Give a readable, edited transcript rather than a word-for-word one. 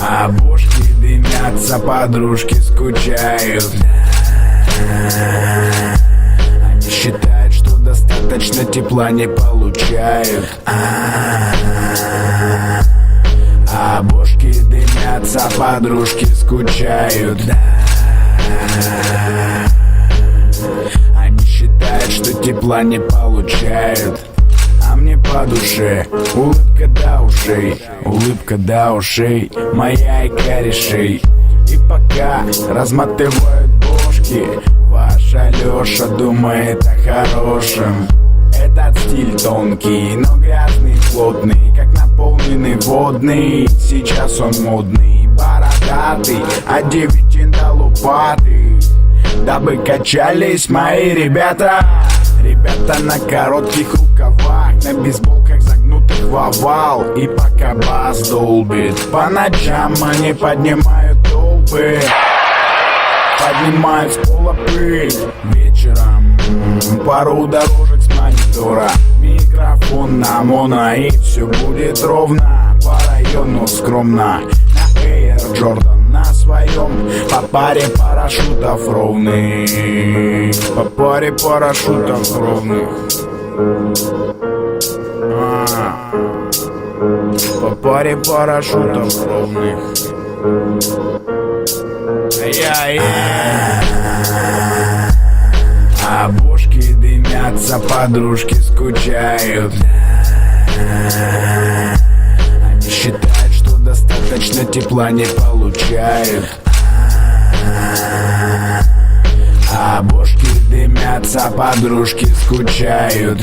А бошки дымятся, подружки скучают. Они считают, что достаточно тепла не получают. А бошки дымятся, подружки скучают. Они считают, что тепла не получают. А мне по душе улыбка до ушей, улыбка до ушей, моя и корешей. И пока разматывают бошки, ваша Лёша думает о хорошем. Этот стиль тонкий, но грязный, плотный, как наполненный водный. Сейчас он модный, бородатый, от девятин до лопаты, дабы качались мои ребята. Ребята на коротких рукавах, на бейсболках загнутых в овал. И пока бас долбит, по ночам они поднимают толпы, поднимают с пола пыль. Вечером пару дорожек с монитора, микрофон на моно, и все будет ровно. По району скромно, на Air Jordan на своем, по паре парашютов ровных, по паре парашютов ровных. По паре парашютов ровных. А бошки дымятся, подружки скучают. Они считают, что достаточно тепла не получают. А бошки дымятся, подружки скучают.